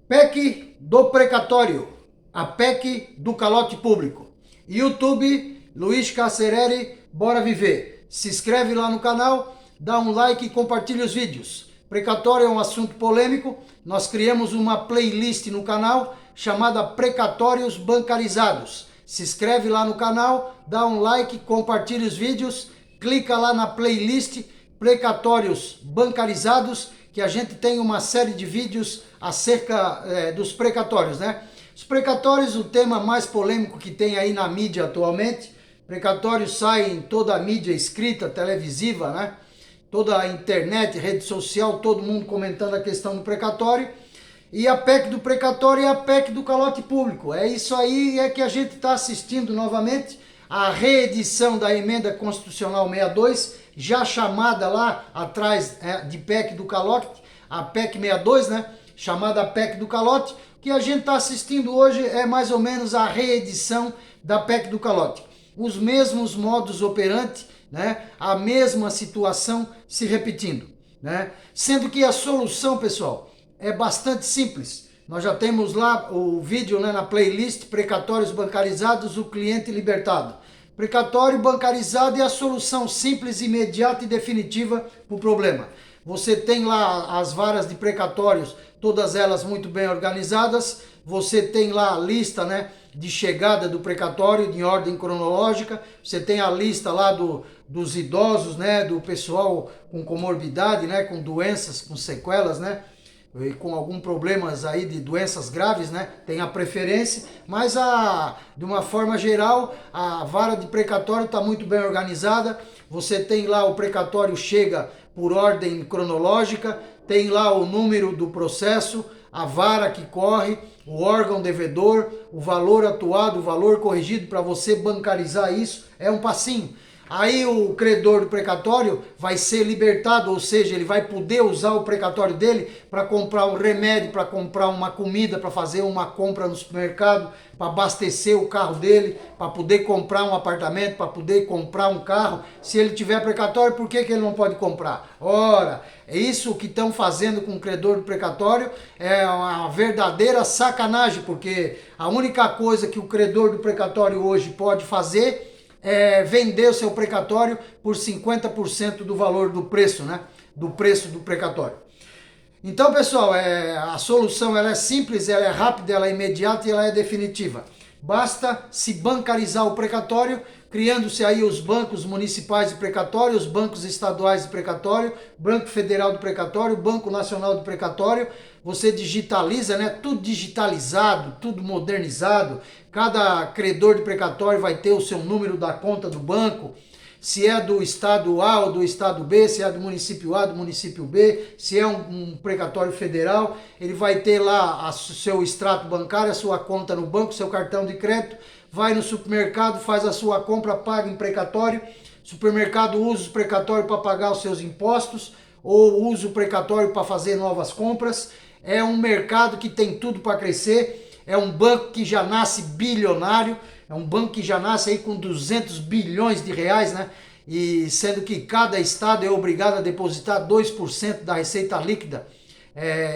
PEC do precatório, a PEC do calote público. YouTube, Luiz Cacerere, bora viver. Se inscreve lá no canal, dá um like e compartilha os vídeos. Precatório é um assunto polêmico, nós criamos uma playlist no canal chamada Precatórios Bancarizados. Se inscreve lá no canal, dá um like, compartilha os vídeos, clica lá na playlist Precatórios Bancarizados, que a gente tem uma série de vídeos acerca dos precatórios, né? Os precatórios, o tema mais polêmico que tem aí na mídia atualmente. Precatórios saem em toda a mídia escrita, televisiva, né? Toda a internet, rede social, todo mundo comentando a questão do precatório. E a PEC do precatório é a PEC do calote público. É isso aí que a gente está assistindo novamente. A reedição da emenda constitucional 62, já chamada lá atrás de PEC do calote, a PEC 62, né? Chamada PEC do calote. O que a gente está assistindo hoje é mais ou menos a reedição da PEC do calote. Os mesmos modus operandi, né? A mesma situação se repetindo, né? Sendo que a solução, pessoal, é bastante simples. Nós já temos lá o vídeo, né, na playlist Precatórios Bancarizados, o cliente libertado. Precatório bancarizado é a solução simples, imediata e definitiva para o problema. Você tem lá as varas de precatórios, todas elas muito bem organizadas. Você tem lá a lista, né, de chegada do precatório em ordem cronológica. Você tem a lista lá dos idosos, né, do pessoal com comorbidade, né, com doenças, com sequelas, né, e com alguns problemas aí de doenças graves, né, tem a preferência, mas de uma forma geral, a vara de precatório está muito bem organizada. Você tem lá o precatório chega por ordem cronológica, tem lá o número do processo, a vara que corre, o órgão devedor, o valor atuado, o valor corrigido para você bancarizar isso, é um passinho. Aí o credor do precatório vai ser libertado, ou seja, ele vai poder usar o precatório dele para comprar um remédio, para comprar uma comida, para fazer uma compra no supermercado, para abastecer o carro dele, para poder comprar um apartamento, para poder comprar um carro. Se ele tiver precatório, por que ele não pode comprar? Ora, é isso que estão fazendo com o credor do precatório, é uma verdadeira sacanagem, porque a única coisa que o credor do precatório hoje pode fazer vender o seu precatório por 50% do valor do preço, né? Do preço do precatório. Então, pessoal, a solução ela é simples, ela é rápida, ela é imediata e ela é definitiva. Basta se bancarizar o precatório, criando-se aí os bancos municipais de precatório, os bancos estaduais de precatório, Banco Federal do Precatório, Banco Nacional do Precatório. Você digitaliza, né? Tudo digitalizado, tudo modernizado. Cada credor de precatório vai ter o seu número da conta do banco. Se é do estado A ou do estado B, se é do município A, do município B, se é um precatório federal, ele vai ter lá o seu extrato bancário, a sua conta no banco, seu cartão de crédito, vai no supermercado, faz a sua compra, paga em precatório, supermercado usa o precatório para pagar os seus impostos, ou usa o precatório para fazer novas compras. É um mercado que tem tudo para crescer, é um banco que já nasce bilionário, é um banco que já nasce aí com 200 bilhões de reais, né? E sendo que cada estado é obrigado a depositar 2% da receita líquida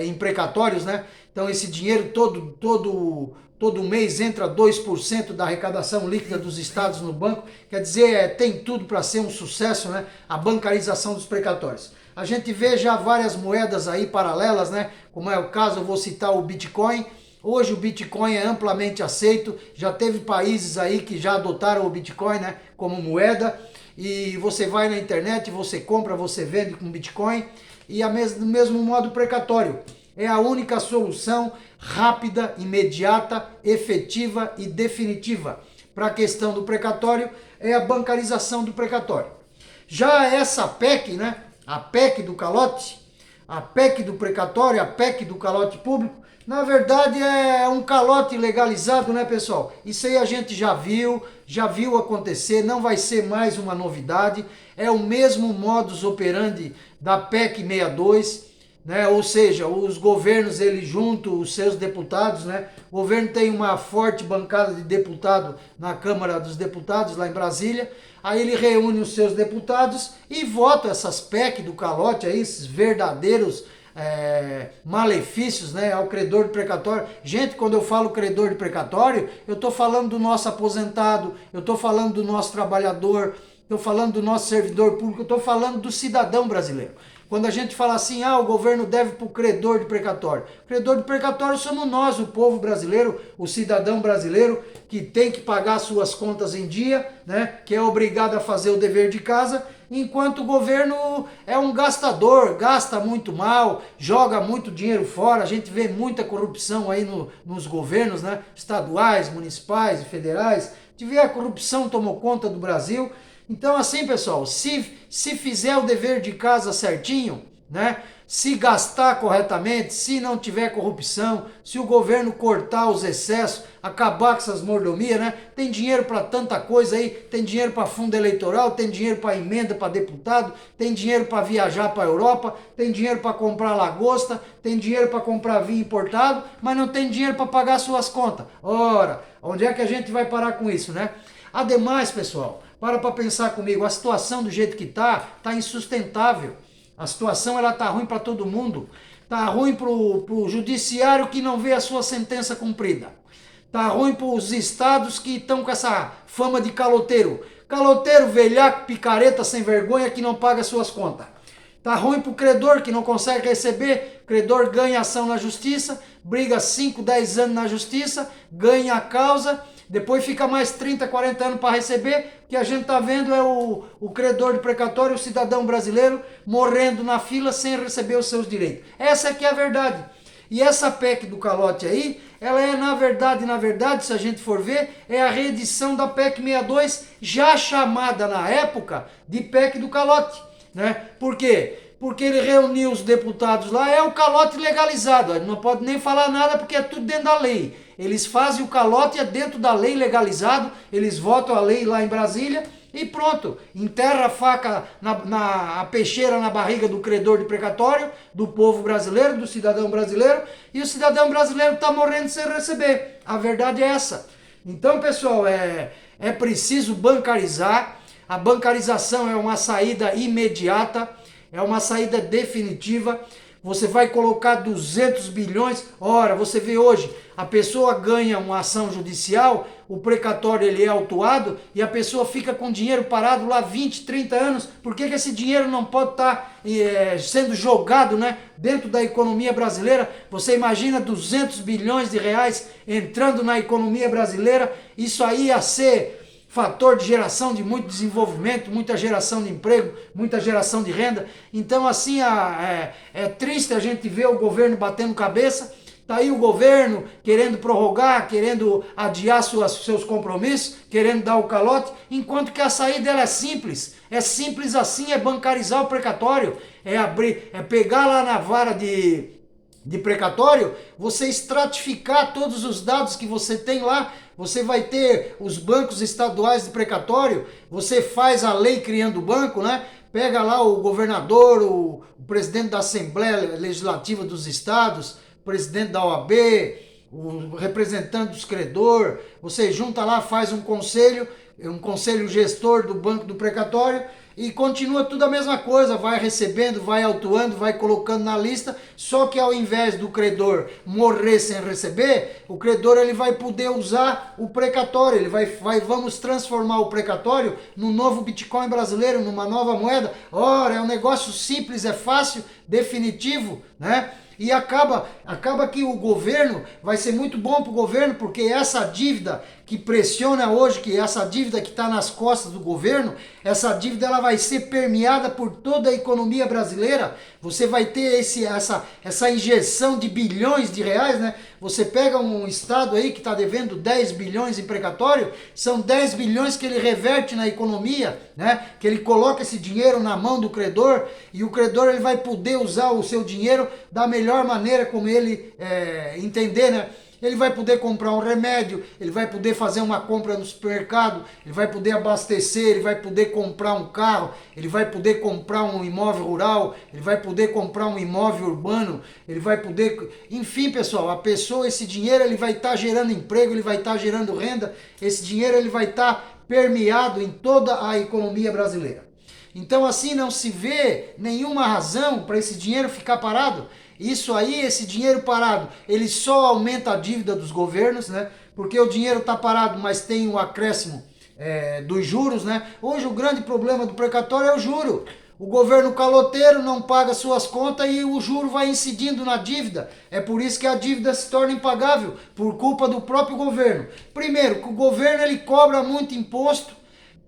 em precatórios, né? Então esse dinheiro todo mês entra 2% da arrecadação líquida dos estados no banco. Quer dizer, tem tudo para ser um sucesso, né? A bancarização dos precatórios. A gente vê já várias moedas aí paralelas, né? Como é o caso, eu vou citar o Bitcoin. Hoje o Bitcoin é amplamente aceito, já teve países aí que já adotaram o Bitcoin, né, como moeda, e você vai na internet, você compra, você vende com Bitcoin, e do mesmo modo precatório. É a única solução rápida, imediata, efetiva e definitiva para a questão do precatório, é a bancarização do precatório. Já essa PEC, né, a PEC do calote, a PEC do precatório, a PEC do calote público, na verdade é um calote legalizado, né, pessoal? Isso aí a gente já viu acontecer, não vai ser mais uma novidade. É o mesmo modus operandi da PEC 62, né? Ou seja, os governos, eles juntam os seus deputados, né? O governo tem uma forte bancada de deputado na Câmara dos Deputados, lá em Brasília. Aí ele reúne os seus deputados e vota essas PEC do calote aí, esses verdadeiros malefícios, né, ao credor de precatório. Gente, quando eu falo credor de precatório, eu estou falando do nosso aposentado, eu estou falando do nosso trabalhador, estou falando do nosso servidor público, estou falando do cidadão brasileiro. Quando a gente fala assim, o governo deve para o credor de precatório. Credor de precatório somos nós, o povo brasileiro, o cidadão brasileiro, que tem que pagar suas contas em dia, né? Que é obrigado a fazer o dever de casa, enquanto o governo é um gastador, gasta muito mal, joga muito dinheiro fora. A gente vê muita corrupção aí nos governos, né? Estaduais, municipais e federais. A corrupção tomou conta do Brasil. Então assim, pessoal, se fizer o dever de casa certinho, né? Se gastar corretamente, se não tiver corrupção, se o governo cortar os excessos, acabar com essas mordomias, né? Tem dinheiro para tanta coisa aí, tem dinheiro para fundo eleitoral, tem dinheiro para emenda para deputado, tem dinheiro para viajar para a Europa, tem dinheiro para comprar lagosta, tem dinheiro para comprar vinho importado, mas não tem dinheiro para pagar suas contas. Ora, onde é que a gente vai parar com isso, né? Ademais, pessoal, para pensar comigo, a situação do jeito que tá insustentável. A situação ela tá ruim para todo mundo. Tá ruim pro judiciário que não vê a sua sentença cumprida. Tá ruim para os estados que estão com essa fama de caloteiro. Caloteiro, velhaco, picareta, sem vergonha que não paga suas contas. Tá ruim pro credor que não consegue receber. Credor ganha ação na justiça, briga 5, 10 anos na justiça, ganha a causa, depois fica mais 30, 40 anos para receber. O que a gente tá vendo é o credor de precatório, o cidadão brasileiro, morrendo na fila sem receber os seus direitos. Essa é que é a verdade. E essa PEC do calote aí, ela é na verdade, se a gente for ver, é a reedição da PEC 62, já chamada na época de PEC do calote, né? Por quê? Porque ele reuniu os deputados lá, é o calote legalizado, não pode nem falar nada porque é tudo dentro da lei. Eles fazem o calote, é dentro da lei legalizado, eles votam a lei lá em Brasília e pronto. Enterra a faca, a peixeira na barriga do credor de precatório, do povo brasileiro, do cidadão brasileiro, e o cidadão brasileiro está morrendo sem receber. A verdade é essa. Então, pessoal, é preciso bancarizar. A bancarização é uma saída imediata, é uma saída definitiva. Você vai colocar 200 bilhões, ora, você vê hoje, a pessoa ganha uma ação judicial, o precatório ele é autuado e a pessoa fica com dinheiro parado lá 20, 30 anos. Por que esse dinheiro não pode estar sendo jogado, né, dentro da economia brasileira? Você imagina 200 bilhões de reais entrando na economia brasileira, isso aí ia ser fator de geração de muito desenvolvimento, muita geração de emprego, muita geração de renda. Então assim, é triste a gente ver o governo batendo cabeça. Tá aí o governo querendo prorrogar, querendo adiar seus compromissos, querendo dar o calote, enquanto que a saída dela é simples. É simples assim, é bancarizar o precatório, é pegar lá na vara de precatório, você estratificar todos os dados que você tem lá. Você vai ter os bancos estaduais de precatório, você faz a lei criando o banco, né? Pega lá o governador, o presidente da Assembleia Legislativa dos Estados, o presidente da OAB, o representante dos credores, você junta lá, faz um conselho gestor do banco do precatório e continua tudo a mesma coisa, vai recebendo, vai autuando, vai colocando na lista, só que ao invés do credor morrer sem receber, o credor ele vai poder usar o precatório, vamos transformar o precatório num novo Bitcoin brasileiro, numa nova moeda. Ora, é um negócio simples, é fácil, definitivo, né? E acaba que o governo, vai ser muito bom para o governo, porque essa dívida que pressiona hoje, que essa dívida que está nas costas do governo, essa dívida ela vai ser permeada por toda a economia brasileira. Você vai ter essa injeção de bilhões de reais, né? Você pega um estado aí que está devendo 10 bilhões em precatório, são 10 bilhões que ele reverte na economia, né? Que ele coloca esse dinheiro na mão do credor e o credor ele vai poder usar o seu dinheiro da melhor maneira como ele entender, né? Ele vai poder comprar um remédio, ele vai poder fazer uma compra no supermercado, ele vai poder abastecer, ele vai poder comprar um carro, ele vai poder comprar um imóvel rural, ele vai poder comprar um imóvel urbano, ele vai poder... Enfim, pessoal, a pessoa, esse dinheiro, ele vai estar gerando emprego, ele vai estar gerando renda, esse dinheiro ele vai estar permeado em toda a economia brasileira. Então assim não se vê nenhuma razão para esse dinheiro ficar parado. Isso aí, esse dinheiro parado, ele só aumenta a dívida dos governos, né? Porque o dinheiro está parado, mas tem o acréscimo dos juros, né? Hoje o grande problema do precatório é o juro. O governo caloteiro não paga suas contas e o juro vai incidindo na dívida. É por isso que a dívida se torna impagável, por culpa do próprio governo. Primeiro, que o governo ele cobra muito imposto,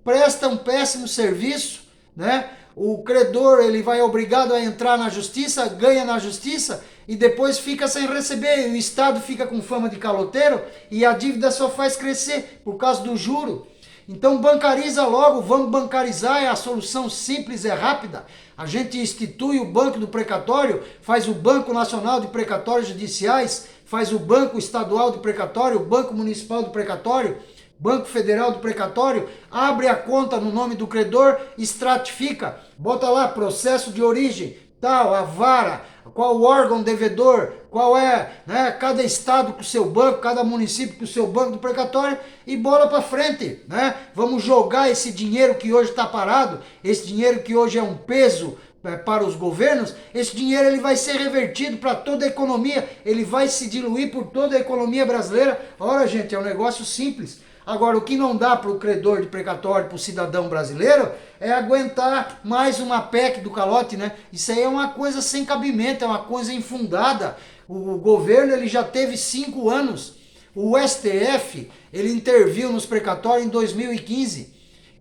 presta um péssimo serviço, né? O credor ele vai obrigado a entrar na justiça, ganha na justiça e depois fica sem receber. O Estado fica com fama de caloteiro e a dívida só faz crescer por causa do juro. Então bancariza logo, vamos bancarizar, é a solução simples, é rápida. A gente institui o Banco do Precatório, faz o Banco Nacional de Precatórios Judiciais, faz o Banco Estadual de Precatório, o Banco Municipal do Precatório, Banco Federal do Precatório, abre a conta no nome do credor, estratifica, bota lá processo de origem, tal, a vara, qual o órgão devedor, qual é, né, cada estado com o seu banco, cada município com o seu banco do precatório e bola para frente, né? Vamos jogar esse dinheiro que hoje está parado, esse dinheiro que hoje é um peso para os governos, esse dinheiro ele vai ser revertido para toda a economia, ele vai se diluir por toda a economia brasileira. Ora, gente, é um negócio simples. Agora, o que não dá para o credor de precatório, para o cidadão brasileiro, é aguentar mais uma PEC do calote, né? Isso aí é uma coisa sem cabimento, é uma coisa infundada. O governo ele já teve 5 anos. O STF ele interviu nos precatórios em 2015.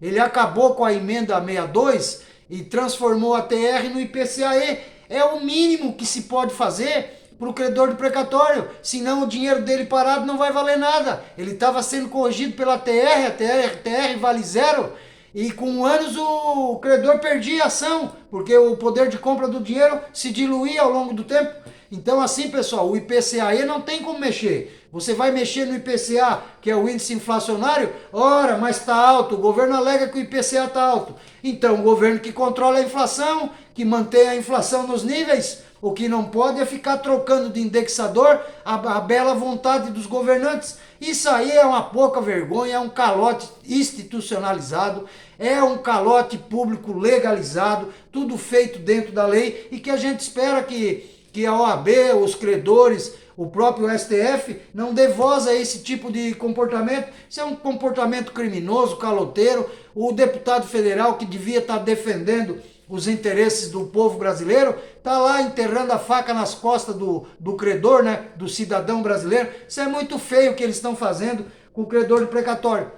Ele acabou com a emenda 62 e transformou a TR no IPCAE. É o mínimo que se pode fazer para o credor do precatório, senão o dinheiro dele parado não vai valer nada. Ele estava sendo corrigido pela TR, a TR vale zero, e com anos o credor perdia a ação, porque o poder de compra do dinheiro se diluía ao longo do tempo. Então assim, pessoal, o IPCAE não tem como mexer. Você vai mexer no IPCA, que é o índice inflacionário, ora, mas está alto, o governo alega que o IPCA está alto. Então o governo que controla a inflação, que mantém a inflação nos níveis, o que não pode é ficar trocando de indexador a bela vontade dos governantes. Isso aí é uma pouca vergonha, é um calote institucionalizado, é um calote público legalizado, tudo feito dentro da lei e que a gente espera que a OAB, os credores, o próprio STF não dê voz a esse tipo de comportamento. Isso é um comportamento criminoso, caloteiro. O deputado federal que devia estar defendendo os interesses do povo brasileiro, está lá enterrando a faca nas costas do credor, né, do cidadão brasileiro. Isso é muito feio o que eles estão fazendo com o credor de precatório.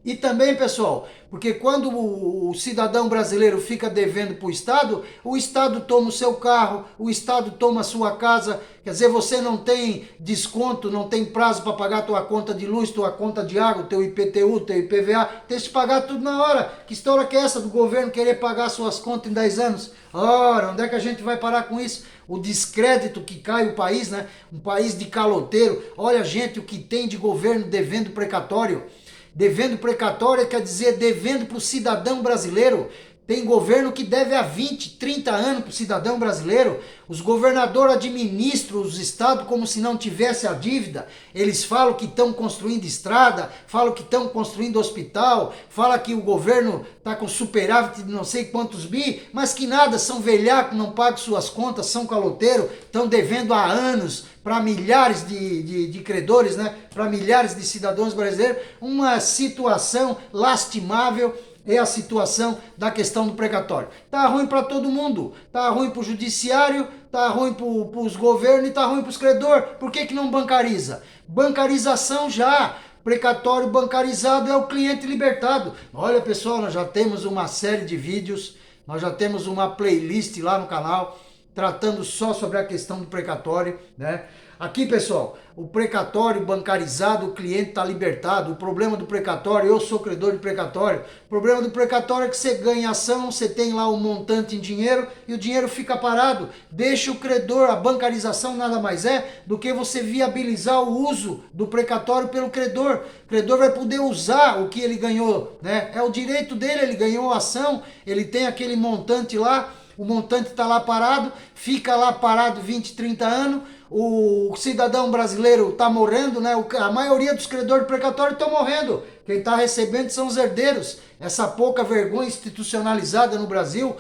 E também, pessoal, porque quando o cidadão brasileiro fica devendo para o Estado toma o seu carro, o Estado toma a sua casa, quer dizer, você não tem desconto, não tem prazo para pagar tua conta de luz, tua conta de água, teu IPTU, teu IPVA, tem que pagar tudo na hora. Que história que é essa do governo querer pagar suas contas em 10 anos? Ora, onde é que a gente vai parar com isso? O descrédito que cai o país, né? Um país de caloteiro. Olha, gente, o que tem de governo devendo precatório. Devendo precatório quer dizer devendo para o cidadão brasileiro. Tem governo que deve há 20, 30 anos para o cidadão brasileiro. Os governadores administram os estados como se não tivesse a dívida. Eles falam que estão construindo estrada, falam que estão construindo hospital, falam que o governo está com superávit de não sei quantos bi, mas que nada, são velhacos, não pagam suas contas, são caloteiros, estão devendo há anos para milhares de credores, né? Para milhares de cidadãos brasileiros. Uma situação lastimável. É a situação da questão do precatório. Tá ruim para todo mundo. Tá ruim para o judiciário, tá ruim para os governos e tá ruim para os credores. Por que não bancariza? Bancarização já. Precatório bancarizado é o cliente libertado. Olha, pessoal, nós já temos uma série de vídeos, nós já temos uma playlist lá no canal tratando só sobre a questão do precatório, né? Aqui, pessoal, o precatório bancarizado, o cliente está libertado. O problema do precatório, eu sou credor de precatório, o problema do precatório é que você ganha ação, você tem lá um montante em dinheiro e o dinheiro fica parado. Deixa o credor, a bancarização nada mais é do que você viabilizar o uso do precatório pelo credor. O credor vai poder usar o que ele ganhou, né? É o direito dele, ele ganhou a ação, ele tem aquele montante lá. o montante está lá parado, fica lá parado 20, 30 anos, o cidadão brasileiro está morrendo, né? A maioria dos credores precatórios estão morrendo. Quem está recebendo são os herdeiros. Essa pouca vergonha institucionalizada no Brasil,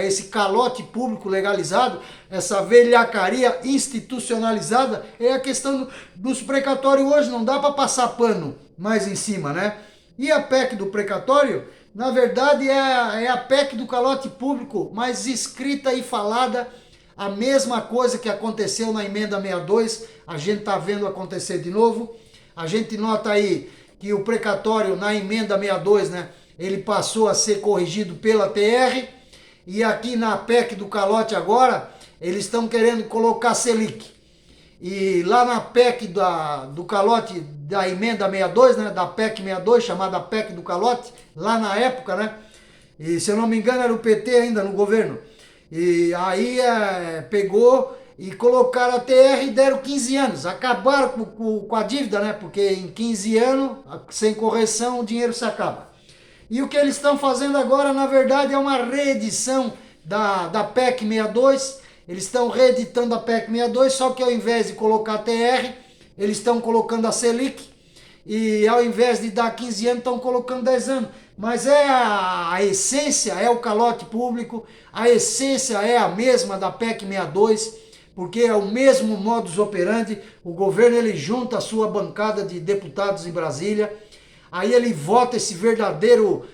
esse calote público legalizado, essa velhacaria institucionalizada, é a questão dos precatórios hoje. Não dá para passar pano mais em cima, né? E a PEC do precatório, na verdade, é a PEC do calote público, mas escrita e falada, a mesma coisa que aconteceu na emenda 62, a gente está vendo acontecer de novo. A gente nota aí que o precatório na emenda 62, né, ele passou a ser corrigido pela TR, e aqui na PEC do calote agora, eles estão querendo colocar Selic. E lá na PEC do calote da emenda 62, né, da PEC 62, chamada PEC do calote, lá na época, né, e se eu não me engano era o PT ainda no governo, e aí pegou e colocaram a TR e deram 15 anos, acabaram com a dívida, né, porque em 15 anos, sem correção, o dinheiro se acaba. E o que eles estão fazendo agora, na verdade, é uma reedição da PEC 62. Eles estão reeditando a PEC 62, só que ao invés de colocar a TR, eles estão colocando a Selic. E ao invés de dar 15 anos, estão colocando 10 anos. Mas a essência é o calote público, a essência é a mesma da PEC 62, porque é o mesmo modus operandi. O governo ele junta a sua bancada de deputados em Brasília, aí ele vota esse verdadeiro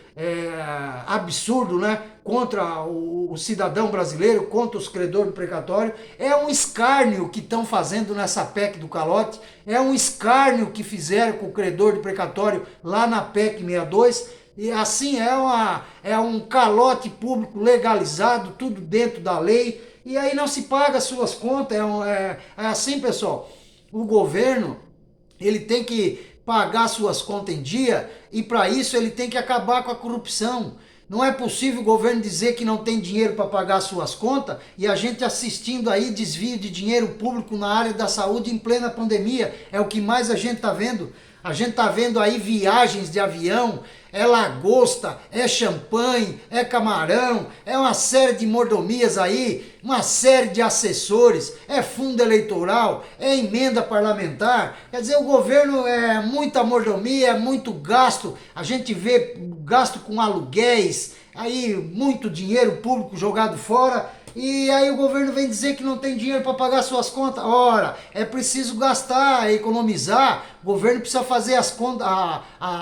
absurdo, né, contra o cidadão brasileiro, contra os credores do precatório. É um escárnio que estão fazendo nessa PEC do calote, é um escárnio que fizeram com o credor do precatório lá na PEC 62, e assim é um calote público legalizado, tudo dentro da lei, e aí não se paga as suas contas. É assim, pessoal, o governo ele tem que pagar suas contas em dia, e para isso ele tem que acabar com a corrupção. Não é possível o governo dizer que não tem dinheiro para pagar suas contas e a gente assistindo aí desvio de dinheiro público na área da saúde em plena pandemia. É o que mais a gente está vendo. A gente está vendo aí viagens de avião, é lagosta, é champanhe, é camarão, é uma série de mordomias aí, uma série de assessores, é fundo eleitoral, é emenda parlamentar. Quer dizer, o governo é muita mordomia, é muito gasto. A gente vê gasto com aluguéis, aí muito dinheiro público jogado fora. E aí o governo vem dizer que não tem dinheiro para pagar suas contas. Ora, é preciso gastar, economizar. O governo precisa fazer as contas,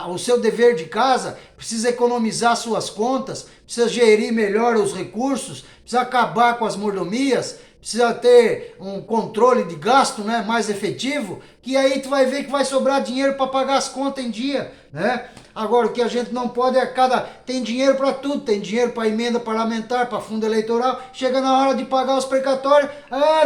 o seu dever de casa, precisa economizar suas contas, precisa gerir melhor os recursos, precisa acabar com as mordomias, precisa ter um controle de gasto, né, mais efetivo, que aí tu vai ver que vai sobrar dinheiro para pagar as contas em dia, né? Agora, o que a gente não pode tem dinheiro para tudo, tem dinheiro para emenda parlamentar, para fundo eleitoral, chega na hora de pagar os precatórios,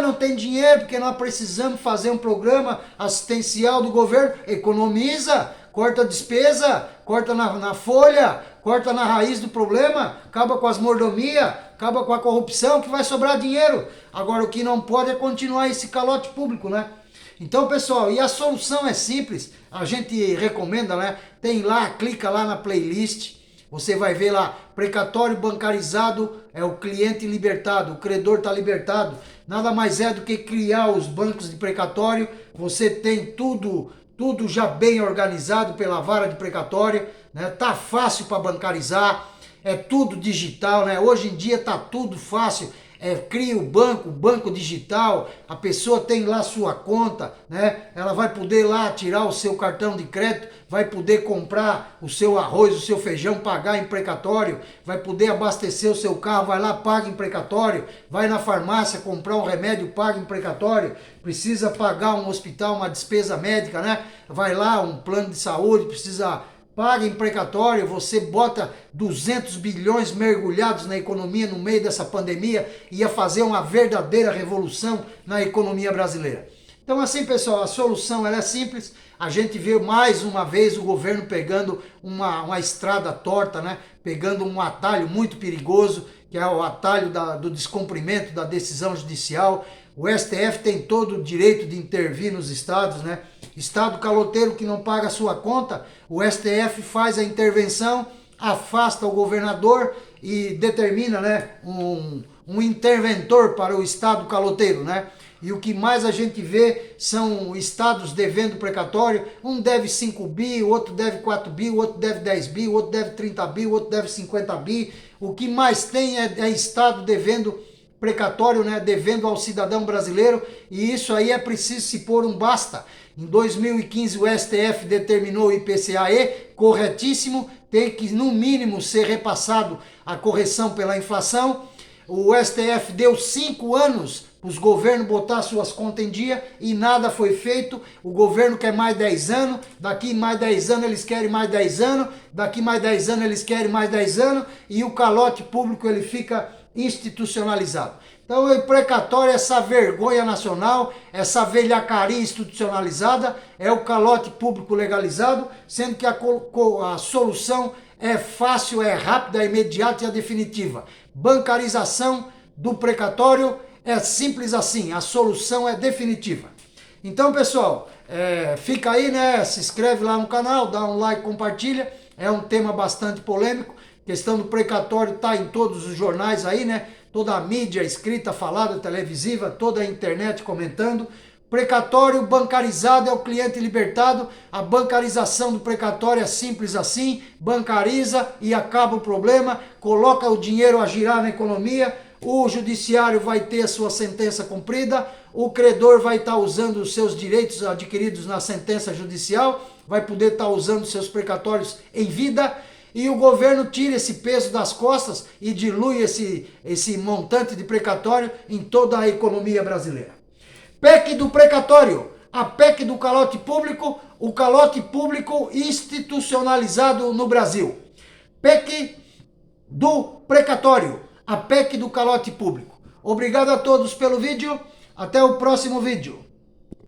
não tem dinheiro porque nós precisamos fazer um programa assistencial do governo. Economiza, corta a despesa, corta na folha, corta na raiz do problema, acaba com as mordomias, acaba com a corrupção, que vai sobrar dinheiro. Agora, o que não pode é continuar esse calote público, né? Então, pessoal, e a solução é simples, a gente recomenda, né? Tem lá, clica lá na playlist, você vai ver lá, precatório bancarizado é o cliente libertado, o credor está libertado. Nada mais é do que criar os bancos de precatório, você tem tudo já bem organizado pela vara de precatório, né? Tá fácil para bancarizar, é tudo digital, né? Hoje em dia tá tudo fácil. Cria o banco digital, a pessoa tem lá sua conta, né? Ela vai poder lá tirar o seu cartão de crédito, vai poder comprar o seu arroz, o seu feijão, pagar em precatório, vai poder abastecer o seu carro, vai lá, paga em precatório, vai na farmácia comprar um remédio, paga em precatório, precisa pagar um hospital, uma despesa médica, né? Vai lá, um plano de saúde, precisa... paga em precatório, você bota 200 bilhões mergulhados na economia no meio dessa pandemia, ia fazer uma verdadeira revolução na economia brasileira. Então assim, pessoal, a solução ela é simples. A gente vê mais uma vez o governo pegando uma estrada torta, né? Pegando um atalho muito perigoso, que é o atalho do descumprimento da decisão judicial. O STF tem todo o direito de intervir nos estados, né? Estado caloteiro que não paga a sua conta, o STF faz a intervenção, afasta o governador, e determina, né, um interventor para o Estado caloteiro, né? E o que mais a gente vê são estados devendo precatório. Um deve 5 bi, o outro deve 4 bi, o outro deve 10 bi, o outro deve 30 bi, o outro deve 50 bi. O que mais tem é estado devendo precatório, né, devendo ao cidadão brasileiro, e isso aí é preciso se pôr um basta. Em 2015 o STF determinou o IPCA-E, corretíssimo, tem que no mínimo ser repassado a correção pela inflação. O STF deu 5 anos para os governos botar suas contas em dia e nada foi feito. O governo quer mais 10 anos, daqui mais 10 anos eles querem mais 10 anos, daqui mais 10 anos eles querem mais 10 anos, e o calote público ele fica institucionalizado. Então o precatório é essa vergonha nacional, essa velhacaria institucionalizada, é o calote público legalizado, sendo que a solução é fácil, é rápida, é imediata e é definitiva. Bancarização do precatório é simples assim, a solução é definitiva. Então, pessoal, fica aí, né? Se inscreve lá no canal, dá um like, compartilha. É um tema bastante polêmico. A questão do precatório está em todos os jornais aí, né? Toda a mídia escrita, falada, televisiva, toda a internet comentando. Precatório bancarizado é o cliente libertado. A bancarização do precatório é simples assim. Bancariza e acaba o problema. Coloca o dinheiro a girar na economia. O judiciário vai ter a sua sentença cumprida. O credor vai estar usando os seus direitos adquiridos na sentença judicial. Vai poder estar usando seus precatórios em vida. E o governo tira esse peso das costas e dilui esse montante de precatório em toda a economia brasileira. PEC do precatório, a PEC do calote público, o calote público institucionalizado no Brasil. PEC do precatório, a PEC do calote público. Obrigado a todos pelo vídeo, até o próximo vídeo.